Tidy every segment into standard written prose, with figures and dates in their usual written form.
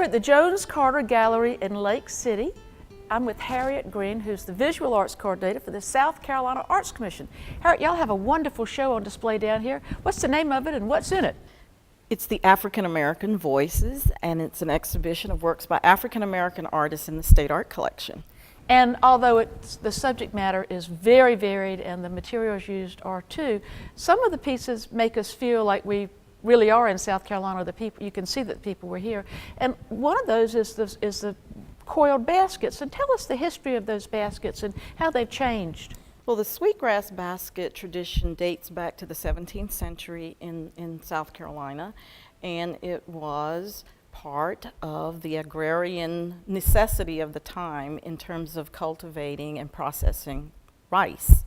We're at the Jones Carter Gallery in Lake City. I'm with Harriet Green, who's the Visual Arts Coordinator for the South Carolina Arts Commission. Harriet, y'all have a wonderful show on display down here. What's the name of it and what's in it? It's the African American Voices, and it's an exhibition of works by African American artists in the State Art Collection. And although the subject matter is very varied and the materials used are too, some of the pieces make us feel like we really are in South Carolina. The people, you can see that people were here. And one of those is the coiled baskets. And tell us the history of those baskets and how they've changed. Well, the sweetgrass basket tradition dates back to the 17th century in South Carolina, and it was part of the agrarian necessity of the time in terms of cultivating and processing rice.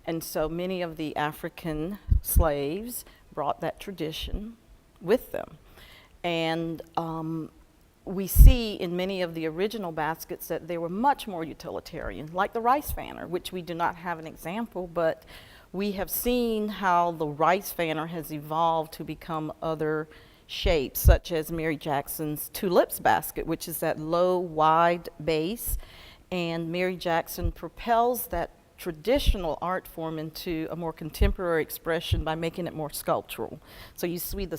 And so many of the African slaves brought that tradition with them. And we see in many of the original baskets that they were much more utilitarian, like the rice fanner, which we do not have an example, but we have seen how the rice fanner has evolved to become other shapes, such as Mary Jackson's Tulips basket, which is that low, wide base. And Mary Jackson propels that traditional art form into a more contemporary expression by making it more sculptural. So you see the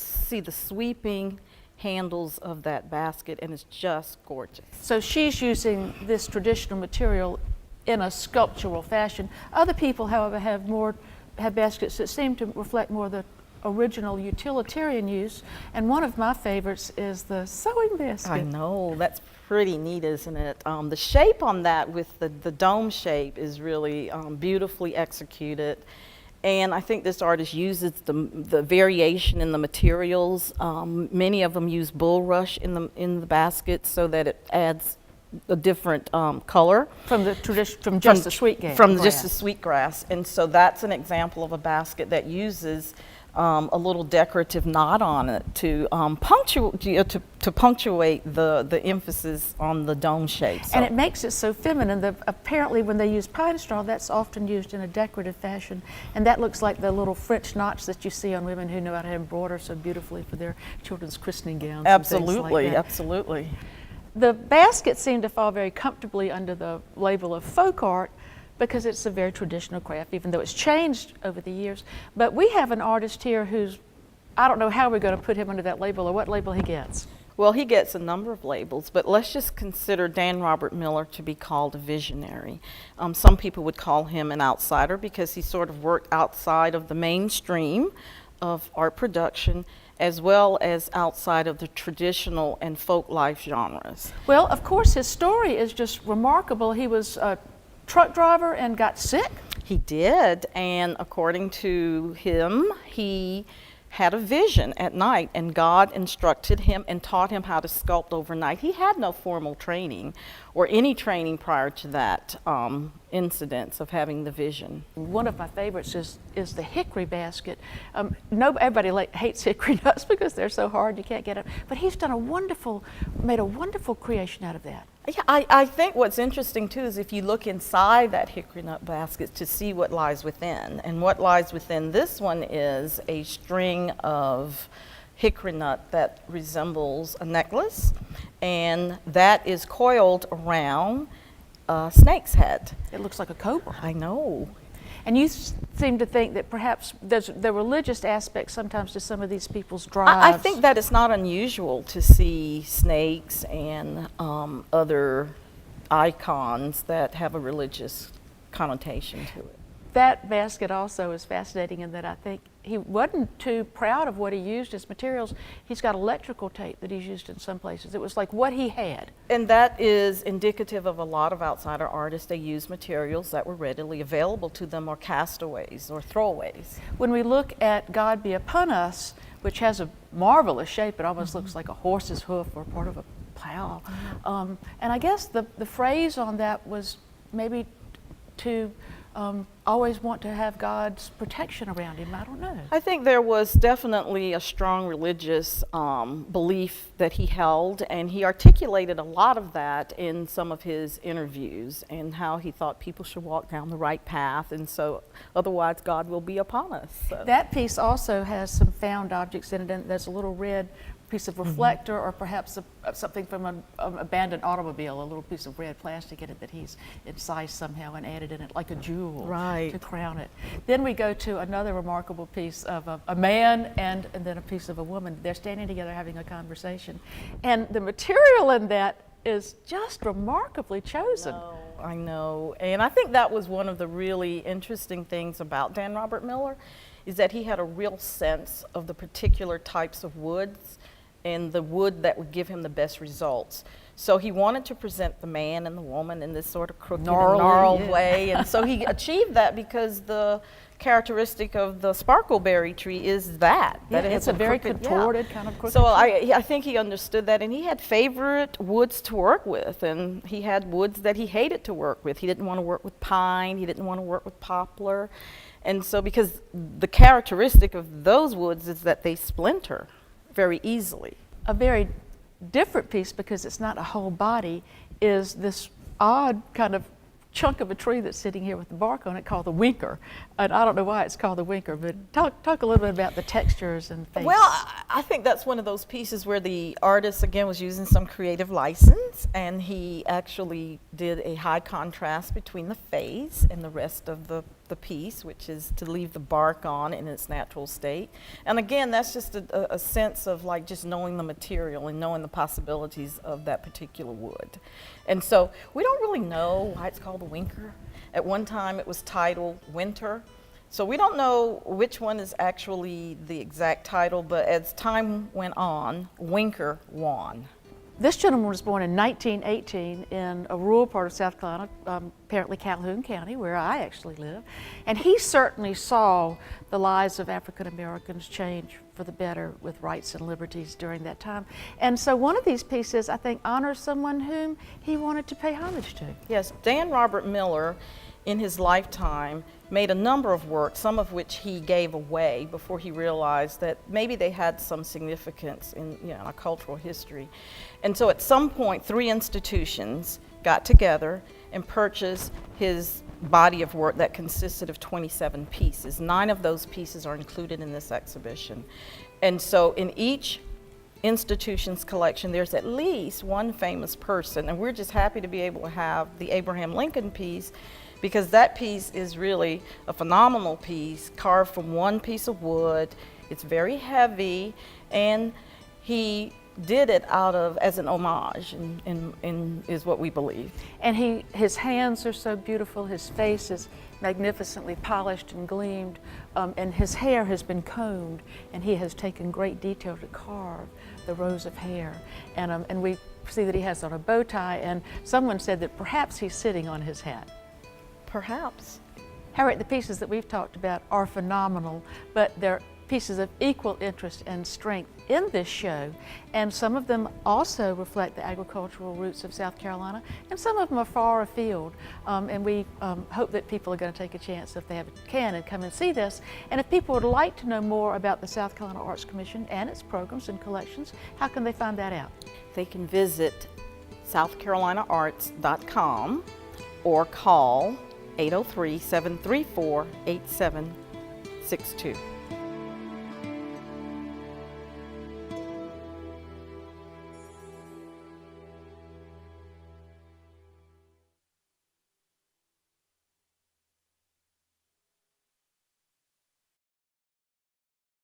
sweeping handles of that basket, and it's just gorgeous. So she's using this traditional material in a sculptural fashion. Other people, however, have baskets that seem to reflect more the original utilitarian use, and one of my favorites is the sewing basket. I know, that's pretty neat, isn't it? The shape on that with the dome shape is really beautifully executed, and I think this artist uses the variation in the materials. Many of them use bulrush in the basket so that it adds a different color from the just the sweetgrass, and so that's an example of a basket that uses a little decorative knot on it to punctuate the emphasis on the dome shape. So. And it makes it so feminine. Apparently when they use pine straw, that's often used in a decorative fashion, and that looks like the little French knots that you see on women who know how to embroider so beautifully for their children's christening gowns. Absolutely, and things like that. Absolutely. The baskets seem to fall very comfortably under the label of folk art, because it's a very traditional craft, even though it's changed over the years. But we have an artist here who's, I don't know how we're going to put him under that label or what label he gets. Well, he gets a number of labels, but let's just consider Dan Robert Miller to be called a visionary. Some people would call him an outsider because he sort of worked outside of the mainstream of art production, as well as outside of the traditional and folk life genres. Well, of course, his story is just remarkable. He was a truck driver and got sick. He did, and according to him, he had a vision at night, and God instructed him and taught him how to sculpt overnight. He had no formal training or any training prior to that incident of having the vision. One of my favorites is the hickory basket. Everybody hates hickory nuts because they're so hard you can't get them, but he's made a wonderful creation out of that. Yeah, I think what's interesting too is if you look inside that hickory nut basket to see what lies within. And what lies within this one is a string of hickory nut that resembles a necklace, and that is coiled around a snake's head. It looks like a cobra. I know. And you seem to think that perhaps there's the religious aspect sometimes to some of these people's drives. I think that it's not unusual to see snakes and other icons that have a religious connotation to it. That basket also is fascinating in that I think he wasn't too proud of what he used as materials. He's got electrical tape that he's used in some places. It was like what he had. And that is indicative of a lot of outsider artists. They use materials that were readily available to them, or castaways or throwaways. When we look at God Be Upon Us, which has a marvelous shape, it almost looks like a horse's hoof or part of a plow. And I guess the phrase on that was maybe to always want to have God's protection around him. I don't know. I think there was definitely a strong religious belief that he held, and he articulated a lot of that in some of his interviews, and how he thought people should walk down the right path, and so otherwise God will be upon us. So. That piece also has some found objects in it, and there's a little red piece of reflector, or perhaps something from an abandoned automobile, a little piece of red plastic in it that he's incised somehow and added in it like a jewel to crown it. Then we go to another remarkable piece of a man and then a piece of a woman. They're standing together having a conversation. And the material in that is just remarkably chosen. I know. And I think that was one of the really interesting things about Dan Robert Miller, is that he had a real sense of the particular types of woods and the wood that would give him the best results. So he wanted to present the man and the woman in this sort of crooked and gnarled way. And so he achieved that because the characteristic of the sparkleberry tree is that it's a very contorted kind of crooked so tree. I think he understood that, and he had favorite woods to work with, and he had woods that he hated to work with. He didn't want to work with pine, he didn't want to work with poplar. And so because the characteristic of those woods is that they splinter very easily. A very different piece, because it's not a whole body, is this odd kind of chunk of a tree that's sitting here with the bark on it called the winker. And I don't know why it's called the winker, but talk a little bit about the textures and things. Well, I think that's one of those pieces where the artist, again, was using some creative license, and he actually did a high contrast between the face and the rest of the piece, which is to leave the bark on in its natural state. And again, that's just a sense of like just knowing the material and knowing the possibilities of that particular wood. And so we don't really know why it's called the winker. At one time it was titled Winter. So we don't know which one is actually the exact title, but as time went on, Winker won. This gentleman was born in 1918 in a rural part of South Carolina, apparently Calhoun County, where I actually live. And he certainly saw the lives of African Americans change for the better with rights and liberties during that time. And so one of these pieces, I think, honors someone whom he wanted to pay homage to. Yes, Dan Robert Miller, in his lifetime, made a number of works, some of which he gave away before he realized that maybe they had some significance in our cultural history. And so at some point, 3 institutions got together and purchased his body of work that consisted of 27 pieces. 9 of those pieces are included in this exhibition. And so in each institution's collection, there's at least one famous person, and we're just happy to be able to have the Abraham Lincoln piece, because that piece is really a phenomenal piece, carved from one piece of wood. It's very heavy, and he did it as an homage, and is what we believe. And his hands are so beautiful, his face is magnificently polished and gleamed, and his hair has been combed, and he has taken great detail to carve the rows of hair. And we see that he has on a bow tie, and someone said that perhaps he's sitting on his hat. Perhaps. Harriet, the pieces that we've talked about are phenomenal, but they're pieces of equal interest and strength in this show, and some of them also reflect the agricultural roots of South Carolina, and some of them are far afield, and we hope that people are going to take a chance, if they can, and come and see this. And if people would like to know more about the South Carolina Arts Commission and its programs and collections, how can they find that out? They can visit southcarolinaarts.com or call 803-734-8762.